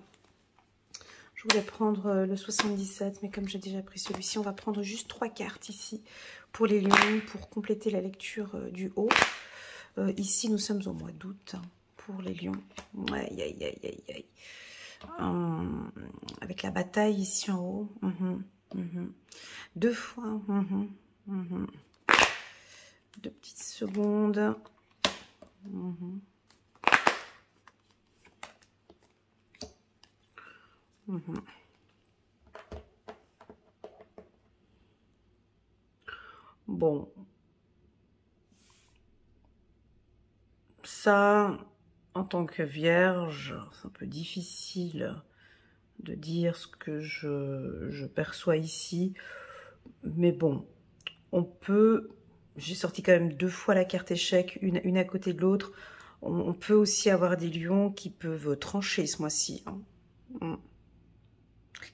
Je voulais prendre le 77, mais comme j'ai déjà pris celui-ci, on va prendre juste 3 cartes ici pour les lions, pour compléter la lecture du haut. Ici, nous sommes au mois d'août pour les lions. Aïe, aïe, aïe, aïe, aïe. Avec la bataille ici en haut. 2 fois. 2 petites secondes. Bon. Ça, en tant que vierge, c'est un peu difficile de dire ce que je perçois ici. Mais bon, on peut... J'ai sorti quand même 2 fois la carte échec, une à côté de l'autre. On peut aussi avoir des lions qui peuvent trancher ce mois-ci. Hein.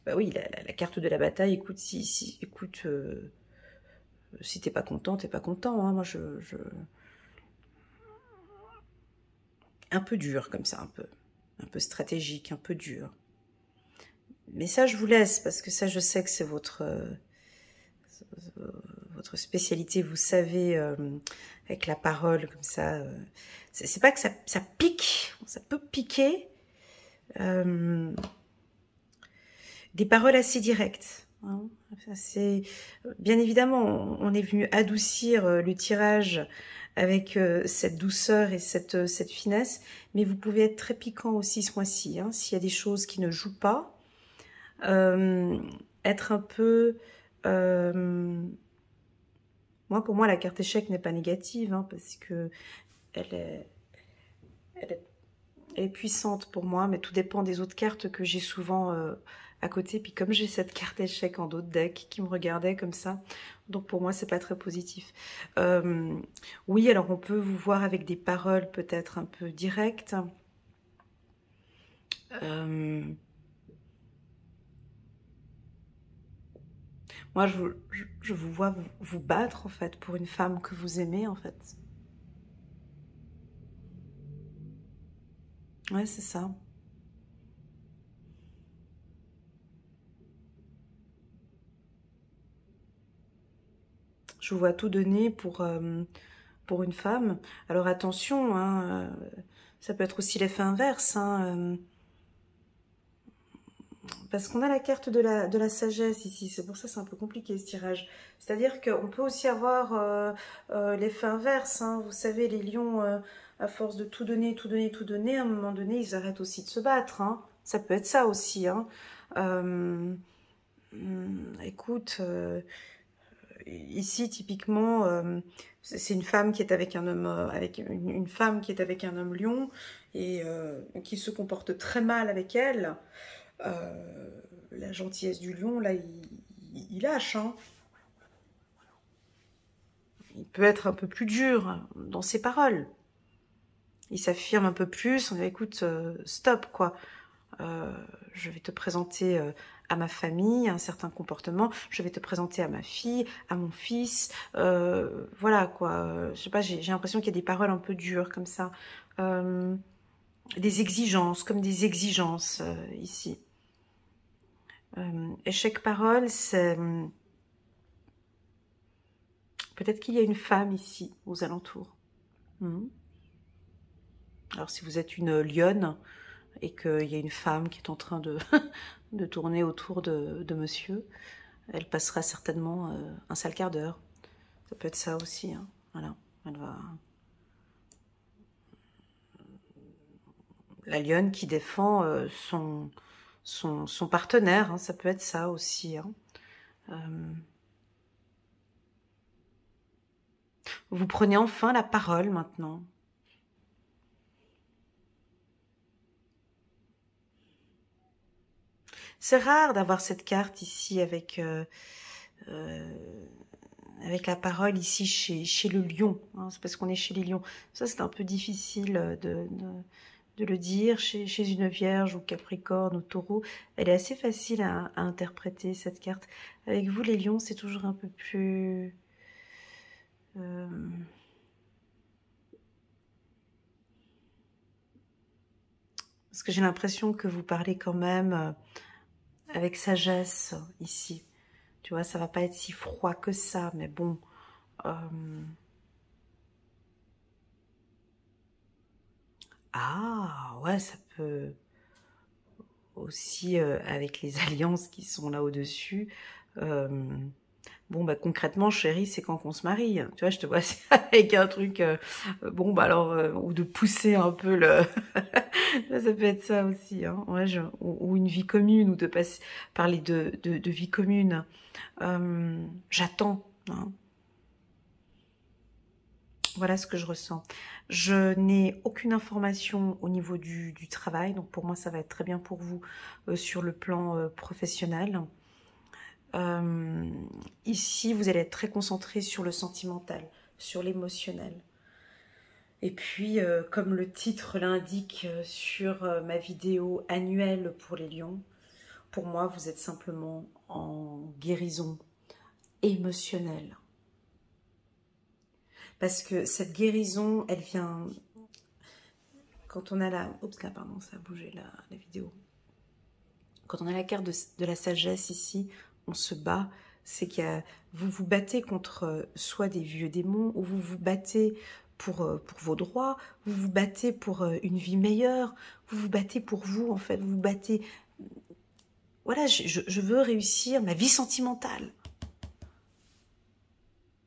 Bah oui, la carte de la bataille, écoute, si t'es pas content, t'es pas content. Hein. Moi, un peu dur comme ça, un peu stratégique, un peu dur. Mais ça, je vous laisse, parce que ça, je sais que c'est votre spécialité, vous savez, avec la parole, comme ça. C'est pas que ça pique, ça peut piquer. Des paroles assez directes. Hein. Bien évidemment, on est venu adoucir le tirage avec cette douceur et cette finesse, mais vous pouvez être très piquant aussi ce mois-ci, hein, s'il y a des choses qui ne jouent pas. Être un peu... pour moi, la carte échec n'est pas négative, hein, parce que elle est puissante pour moi, mais tout dépend des autres cartes que j'ai souvent à côté. Puis comme j'ai cette carte échec en d'autres decks qui me regardait comme ça, donc pour moi, c'est pas très positif. Oui, alors on peut vous voir avec des paroles peut-être un peu directes. Moi, je vous vois vous battre, en fait, pour une femme que vous aimez, en fait. Ouais, c'est ça. Je vous vois tout donner pour une femme. Alors attention, hein, ça peut être aussi l'effet inverse, hein, parce qu'on a la carte de la sagesse ici. C'est pour ça que c'est un peu compliqué ce tirage. C'est-à-dire qu'on peut aussi avoir l'effet inverse. Hein. Vous savez, les lions, à force de tout donner, tout donner, tout donner, à un moment donné, ils arrêtent aussi de se battre. Hein. Ça peut être ça aussi. Hein. Écoute, ici, typiquement, c'est une femme qui est avec un homme, avec une femme qui est avec un homme lion et qui se comporte très mal avec elle. La gentillesse du lion, là, il lâche. Hein. Il peut être un peu plus dur dans ses paroles. Il s'affirme un peu plus. On dit, écoute, stop, quoi. Je vais te présenter à ma famille un certain comportement, je vais te présenter à ma fille, à mon fils, voilà quoi, je sais pas, j'ai l'impression qu'il y a des paroles un peu dures comme ça, des exigences, comme des exigences ici. Échec parole, c'est... Peut-être qu'il y a une femme ici, aux alentours. Alors si vous êtes une lionne, et qu'il y a une femme qui est en train de, de tourner autour de monsieur, elle passera certainement un sale quart d'heure. Ça peut être ça aussi. Hein. Voilà. Elle va... La lionne qui défend son partenaire. Hein. Ça peut être ça aussi. Hein. Vous prenez enfin la parole maintenant. C'est rare d'avoir cette carte ici avec la parole ici chez le lion. Hein, c'est parce qu'on est chez les lions. Ça, c'est un peu difficile de le dire chez une vierge ou capricorne ou taureau. Elle est assez facile à interpréter, cette carte. Avec vous, les lions, c'est toujours un peu plus... Parce que j'ai l'impression que vous parlez quand même avec sagesse ici. Tu vois, ça va pas être si froid que ça, mais bon. Ah, ouais, ça peut aussi, avec les alliances qui sont là au-dessus. Bon, bah concrètement, chérie, c'est quand qu'on se marie. Tu vois, je te vois avec un truc, bon, bah alors, ou de pousser un peu le... ça peut être ça aussi, hein. Ouais, ou une vie commune, ou de parler de vie commune. J'attends, hein. Voilà ce que je ressens. Je n'ai aucune information au niveau du travail, donc pour moi, ça va être très bien pour vous sur le plan professionnel. Ici, vous allez être très concentré sur le sentimental, sur l'émotionnel. Et puis, comme le titre l'indique sur ma vidéo annuelle pour les lions, pour moi, vous êtes simplement en guérison émotionnelle. Parce que cette guérison, elle vient... Quand on a la... Oups, là, pardon, ça a bougé la vidéo. Quand on a la carte de la sagesse ici, on se bat. C'est que vous vous battez contre soit des vieux démons, ou vous vous battez pour vos droits, vous vous battez pour une vie meilleure, vous vous battez pour vous, en fait. Vous vous battez voilà, je veux réussir ma vie sentimentale.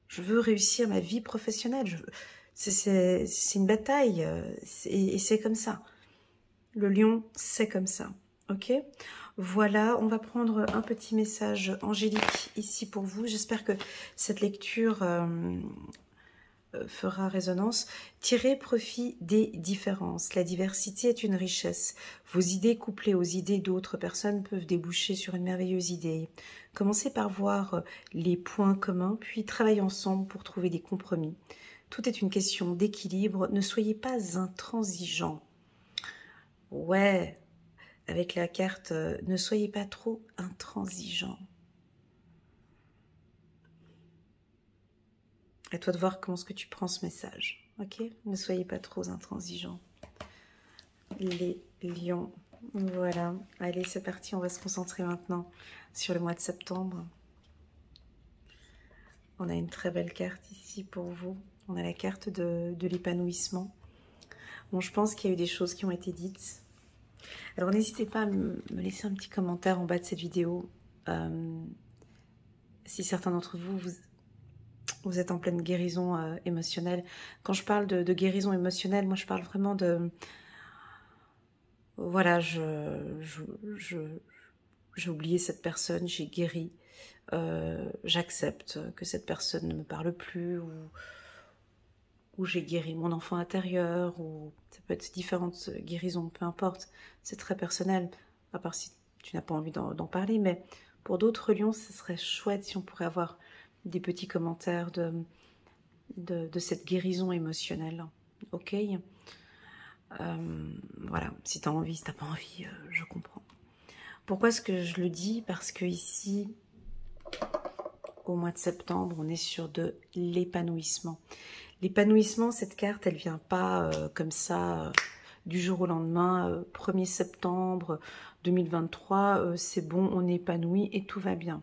Je veux réussir ma vie professionnelle. C'est une bataille. Et c'est comme ça. Le lion, c'est comme ça. Ok? Voilà, on va prendre un petit message angélique ici pour vous. J'espère que cette lecture fera résonance. Tirez profit des différences. La diversité est une richesse. Vos idées couplées aux idées d'autres personnes peuvent déboucher sur une merveilleuse idée. Commencez par voir les points communs, puis travaillez ensemble pour trouver des compromis. Tout est une question d'équilibre. Ne soyez pas intransigeants. Ouais, avec la carte, ne soyez pas trop intransigeants. À toi de voir comment est-ce que tu prends ce message. Ok? Ne soyez pas trop intransigeants. Les lions. Voilà. Allez, c'est parti. On va se concentrer maintenant sur le mois de septembre. On a une très belle carte ici pour vous. On a la carte de l'épanouissement. Bon, je pense qu'il y a eu des choses qui ont été dites. Alors, n'hésitez pas à me laisser un petit commentaire en bas de cette vidéo. Si certains d'entre vous, vous êtes en pleine guérison émotionnelle. Quand je parle de guérison émotionnelle, moi, je parle vraiment de... Voilà, j'ai oublié cette personne, j'ai guéri. J'accepte que cette personne ne me parle plus, ou j'ai guéri mon enfant intérieur, ou ça peut être différentes guérisons, peu importe. C'est très personnel, à part si tu n'as pas envie d'en parler, mais pour d'autres lions, ce serait chouette si on pourrait avoir des petits commentaires de cette guérison émotionnelle. Ok? Voilà, si tu as envie, si tu n'as pas envie, je comprends. Pourquoi est-ce que je le dis? Parce que ici, au mois de septembre, on est sur de l'épanouissement. L'épanouissement, cette carte, elle vient pas comme ça du jour au lendemain. 1er septembre 2023, c'est bon, on est épanoui et tout va bien.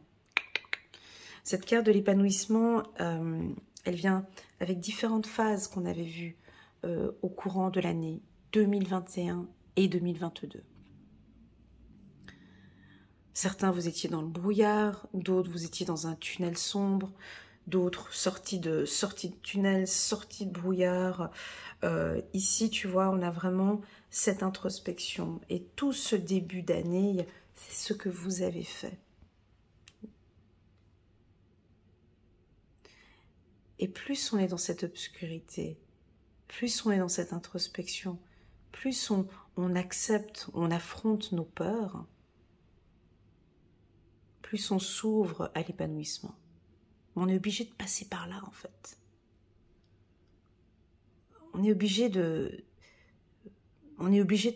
Cette carte de l'épanouissement, elle vient avec différentes phases qu'on avait vues au courant de l'année 2021 et 2022. Certains, vous étiez dans le brouillard, d'autres, vous étiez dans un tunnel sombre, d'autres, sorties de tunnel, sorties de brouillard. Ici, tu vois, on a vraiment cette introspection. Et tout ce début d'année, c'est ce que vous avez fait. Et plus on est dans cette obscurité, plus on est dans cette introspection, plus on accepte, on affronte nos peurs, plus on s'ouvre à l'épanouissement. On est obligé de passer par là, en fait. On est obligé de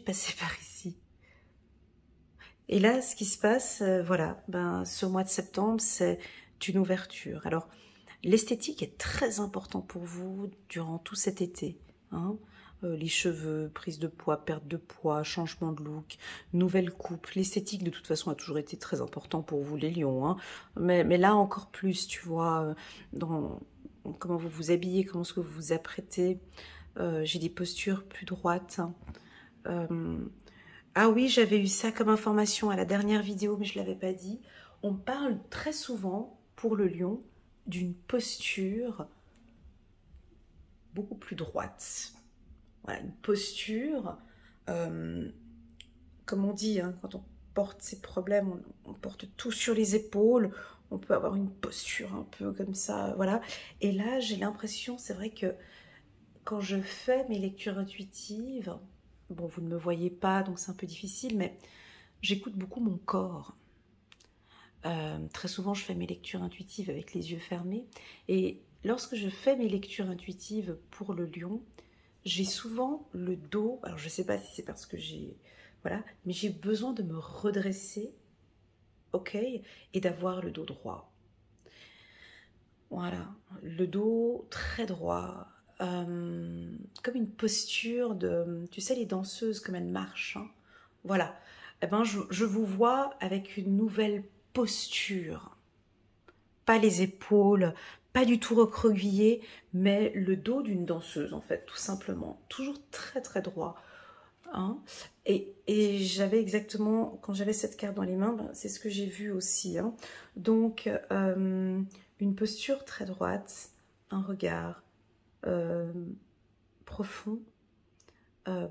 passer par ici. Et là, ce qui se passe, voilà, ce mois de septembre, c'est une ouverture. Alors, l'esthétique est très important pour vous durant tout cet été. Hein. Les cheveux, prise de poids, perte de poids, changement de look, nouvelle coupe. L'esthétique, de toute façon, a toujours été très important pour vous, les lions. Hein. Mais là, encore plus, tu vois, dans comment vous vous habillez, comment est-ce que vous vous apprêtez. J'ai des postures plus droites. Ah oui, j'avais eu ça comme information à la dernière vidéo, mais je ne l'avais pas dit. On parle très souvent, pour le lion, d'une posture beaucoup plus droite. Voilà, une posture, comme on dit, hein, quand on porte ses problèmes, on porte tout sur les épaules, on peut avoir une posture un peu comme ça, voilà. Et là, j'ai l'impression, c'est vrai que quand je fais mes lectures intuitives, bon, vous ne me voyez pas, donc c'est un peu difficile, mais j'écoute beaucoup mon corps. Très souvent, je fais mes lectures intuitives avec les yeux fermés. Et lorsque je fais mes lectures intuitives pour le lion, j'ai souvent le dos, alors je ne sais pas si c'est parce que j'ai... Voilà, mais j'ai besoin de me redresser, ok, et d'avoir le dos droit. Voilà, le dos très droit, comme une posture de... Tu sais, les danseuses, comme elles marchent, hein, voilà. Eh ben, je vous vois avec une nouvelle posture. Pas les épaules, pas du tout recroquevillé, mais le dos d'une danseuse, en fait, tout simplement. Toujours très, très droit. Hein. Et j'avais exactement, quand j'avais cette carte dans les mains, ben, c'est ce que j'ai vu aussi. Hein. Donc, une posture très droite, un regard profond,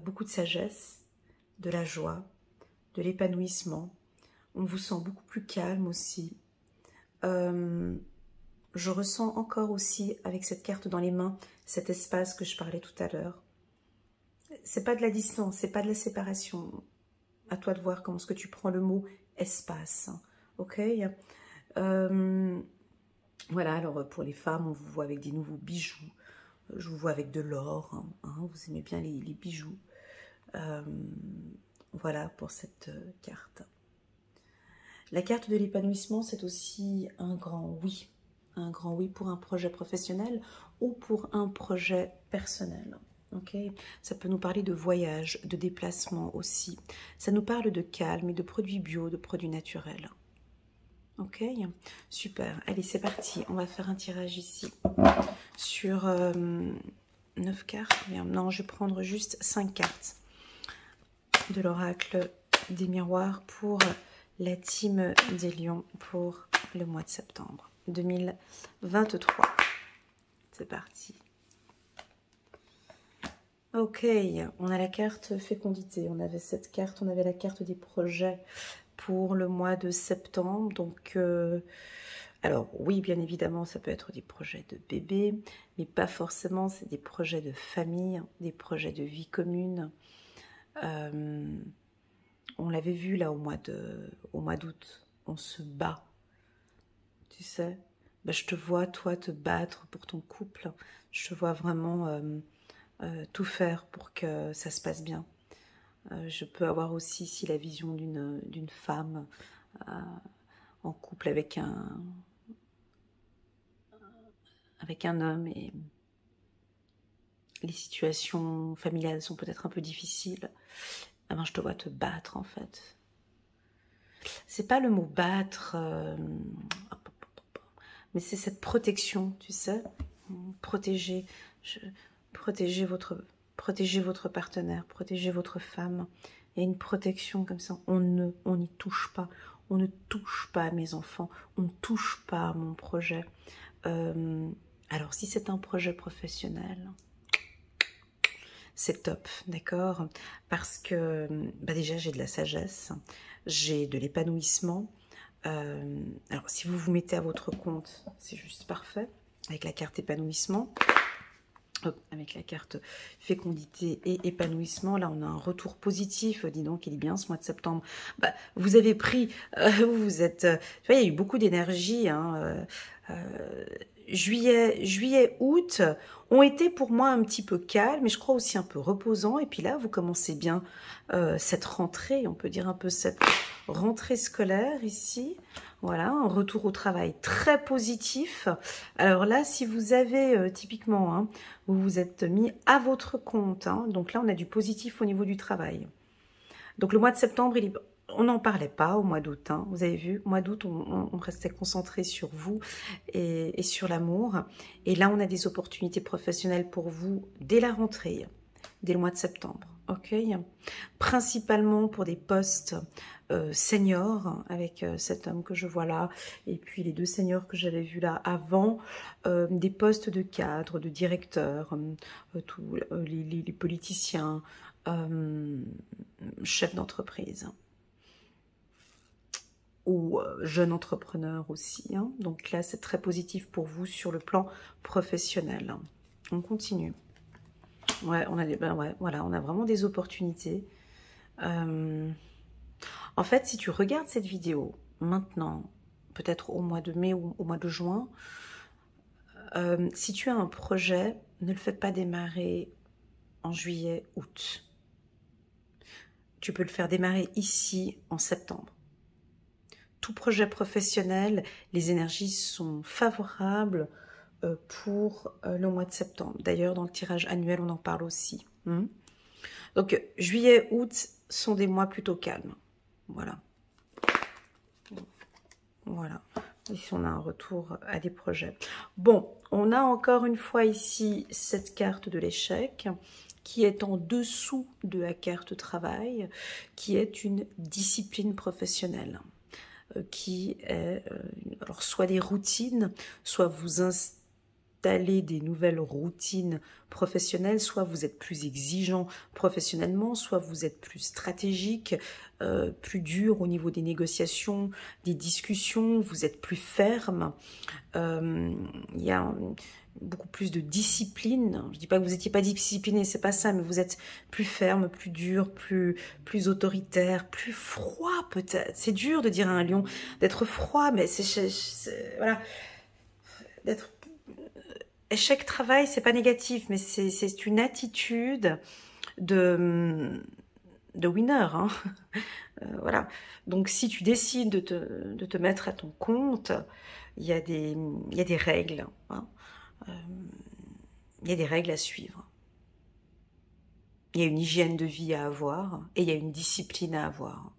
beaucoup de sagesse, de la joie, de l'épanouissement. On vous sent beaucoup plus calme aussi. Je ressens encore aussi, avec cette carte dans les mains, cet espace que je parlais tout à l'heure. C'est pas de la distance, c'est pas de la séparation. À toi de voir comment est-ce que tu prends le mot espace. Ok. Voilà, alors pour les femmes, on vous voit avec des nouveaux bijoux. Je vous vois avec de l'or. Hein, vous aimez bien les bijoux. Voilà pour cette carte. La carte de l'épanouissement, c'est aussi un grand oui. Un grand oui pour un projet professionnel ou pour un projet personnel. Okay. Ça peut nous parler de voyage, de déplacement aussi. Ça nous parle de calme et de produits bio, de produits naturels. Ok, super. Allez, c'est parti. On va faire un tirage ici sur 9 cartes. Non, je vais prendre juste 5 cartes de l'oracle des miroirs pour la team des lions pour le mois de septembre 2023. C'est parti. Ok, on a la carte fécondité, on avait cette carte, on avait la carte des projets pour le mois de septembre. Donc, alors oui, bien évidemment, ça peut être des projets de bébé, mais pas forcément, c'est des projets de famille, des projets de vie commune. On l'avait vu là au mois d'août, on se bat, tu sais. Ben, je te vois, toi, te battre pour ton couple. Je te vois vraiment... tout faire pour que ça se passe bien. Je peux avoir aussi ici la vision d'une femme en couple avec un homme et les situations familiales sont peut-être un peu difficiles. Ah ben, je te vois te battre en fait. C'est pas le mot battre, mais c'est cette protection, tu sais, protéger. Protégez votre partenaire, protégez votre femme. Il y a une protection comme ça. On n'y touche pas. On ne touche pas à mes enfants. On ne touche pas à mon projet. Alors, si c'est un projet professionnel, c'est top, d'accord? Parce que, bah déjà, j'ai de la sagesse, j'ai de l'épanouissement. Alors, si vous vous mettez à votre compte, c'est juste parfait, avec la carte épanouissement. Avec la carte fécondité et épanouissement, là on a un retour positif. Dis donc, il est bien ce mois de septembre. Bah, vous avez pris, vous êtes, tu vois, il y a eu beaucoup d'énergie. Hein, juillet, août ont été pour moi un petit peu calmes, mais je crois aussi un peu reposants. Et puis là, vous commencez bien cette rentrée, on peut dire un peu cette rentrée scolaire ici. Voilà, un retour au travail très positif. Alors là, si vous avez typiquement, hein, vous vous êtes mis à votre compte, hein, donc là, on a du positif au niveau du travail. Donc le mois de septembre, on n'en parlait pas au mois d'août. Hein, vous avez vu, au mois d'août, on restait concentré sur vous et sur l'amour. Et là, on a des opportunités professionnelles pour vous dès la rentrée, dès le mois de septembre. Ok, principalement pour des postes seniors avec cet homme que je vois là et puis les deux seniors que j'avais vus là avant, des postes de cadre, de directeur, tous les politiciens, chefs d'entreprise ou jeunes entrepreneurs aussi. Hein. Donc là, c'est très positif pour vous sur le plan professionnel. On continue. Ouais, voilà, on a vraiment des opportunités. En fait, si tu regardes cette vidéo maintenant, peut-être au mois de mai ou au mois de juin, si tu as un projet, ne le fais pas démarrer en juillet, août. Tu peux le faire démarrer ici en septembre. Tout projet professionnel, les énergies sont favorables pour le mois de septembre. D'ailleurs, dans le tirage annuel, on en parle aussi. Donc, juillet, août sont des mois plutôt calmes. Voilà. Voilà. Ici, on a un retour à des projets. Bon, on a encore une fois ici cette carte de l'échec. qui est en dessous de la carte travail, qui est une discipline professionnelle, qui est alors soit des routines, soit vous installez des nouvelles routines professionnelles, soit vous êtes plus exigeant professionnellement, soit vous êtes plus stratégique, plus dur au niveau des négociations, des discussions, vous êtes plus ferme. Il y a beaucoup plus de discipline. Je dis pas que vous n'étiez pas discipliné, c'est pas ça, mais vous êtes plus ferme, plus dur, plus autoritaire, plus froid peut-être. C'est dur de dire à un lion d'être froid, mais voilà, d'être échec travail, c'est pas négatif, mais c'est une attitude de winner, hein. Voilà. Donc si tu décides de te mettre à ton compte, il y a des règles, hein. Il y a des règles à suivre. Il y a une hygiène de vie à avoir et il y a une discipline à avoir.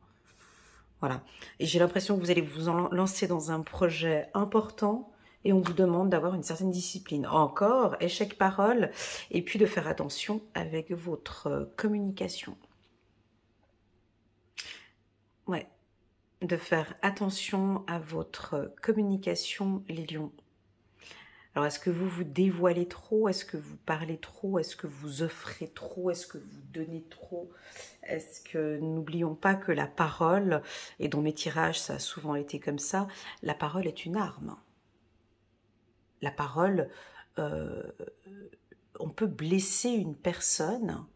Voilà. Et j'ai l'impression que vous allez vous lancer dans un projet important et on vous demande d'avoir une certaine discipline. Encore, échec parole, et puis de faire attention avec votre communication. Ouais. De faire attention à votre communication, les lions. Alors, est-ce que vous vous dévoilez trop? Est-ce que vous parlez trop? Est-ce que vous offrez trop? Est-ce que vous donnez trop? Est-ce que, n'oublions pas que la parole, et dans mes tirages, ça a souvent été comme ça, la parole est une arme. La parole, on peut blesser une personne,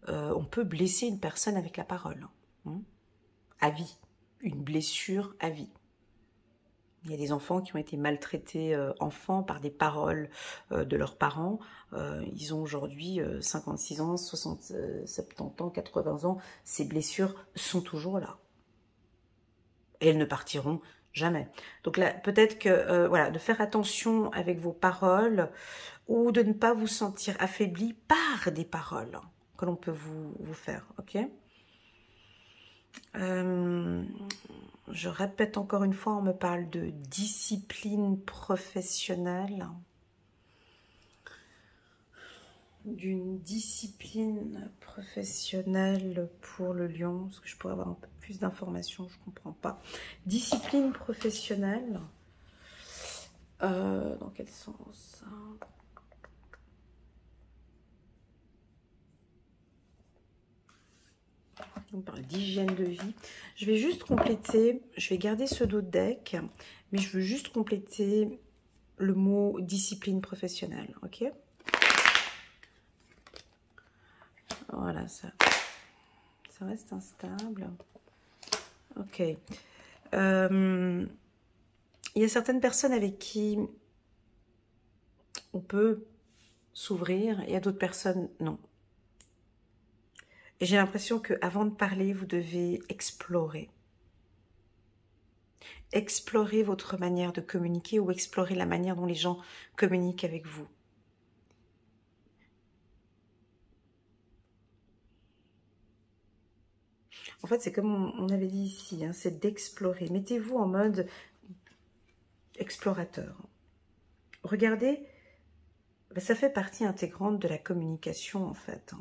avec la parole, hein, à vie, une blessure à vie. Il y a des enfants qui ont été maltraités enfants par des paroles de leurs parents. Ils ont aujourd'hui 56 ans, 60, 70 ans, 80 ans. Ces blessures sont toujours là. Et elles ne partiront jamais. Donc là, peut-être que, voilà, de faire attention avec vos paroles ou de ne pas vous sentir affaibli par des paroles que l'on peut vous faire, ok? Je répète encore une fois, on me parle de discipline professionnelle, d'une discipline professionnelle pour le lion. Est-ce que je pourrais avoir un peu plus d'informations? Je ne comprends pas. Discipline professionnelle, dans quel sens? On parle d'hygiène de vie. Je vais juste compléter, je vais garder ce dos de deck, mais je veux juste compléter le mot discipline professionnelle, ok? Voilà, ça reste instable. Ok. Il y a certaines personnes avec qui on peut s'ouvrir, il y a d'autres personnes, non. Et j'ai l'impression qu'avant de parler, vous devez explorer. Explorer votre manière de communiquer ou explorer la manière dont les gens communiquent avec vous. En fait, c'est comme on avait dit ici, hein, c'est d'explorer. Mettez-vous en mode explorateur. Regardez, ben, ça fait partie intégrante de la communication, en fait.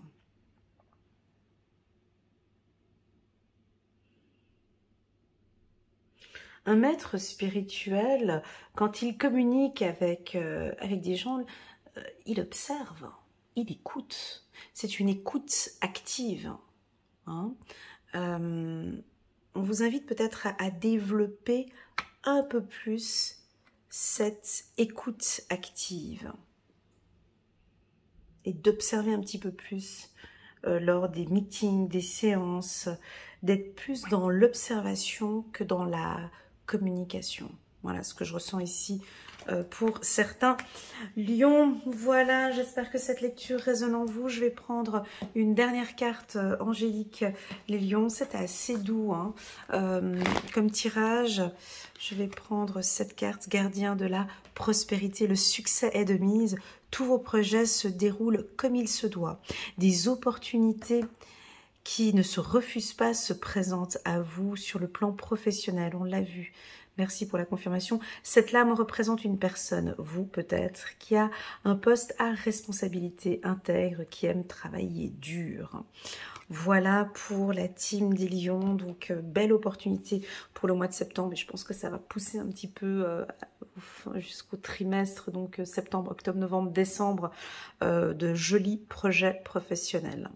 Un maître spirituel, quand il communique avec des gens, il observe, il écoute. C'est une écoute active. Hein. On vous invite peut-être à développer un peu plus cette écoute active et d'observer un petit peu plus lors des meetings, des séances, d'être plus dans l'observation que dans la communication. Voilà ce que je ressens ici pour certains lions. Voilà, j'espère que cette lecture résonne en vous. Je vais prendre une dernière carte angélique, les lions. C'était assez doux hein, comme tirage. Je vais prendre cette carte, gardien de la prospérité. Le succès est de mise. Tous vos projets se déroulent comme il se doit. Des opportunités qui ne se refusent pas se présentent à vous sur le plan professionnel. On l'a vu. Merci pour la confirmation. Cette lame représente une personne, vous peut-être, qui a un poste à responsabilité intègre, qui aime travailler dur. Voilà pour la team des lions, donc belle opportunité pour le mois de septembre, et je pense que ça va pousser un petit peu jusqu'au trimestre, donc septembre, octobre, novembre, décembre, de jolis projets professionnels.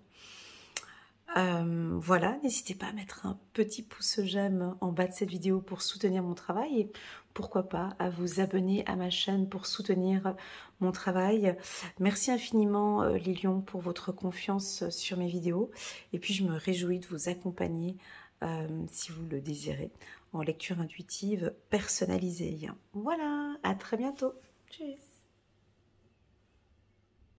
Voilà, n'hésitez pas à mettre un petit pouce j'aime en bas de cette vidéo pour soutenir mon travail et pourquoi pas à vous abonner à ma chaîne pour soutenir mon travail. Merci infiniment les lions pour votre confiance sur mes vidéos et puis je me réjouis de vous accompagner si vous le désirez en lecture intuitive personnalisée. Voilà, à très bientôt. Tchuss.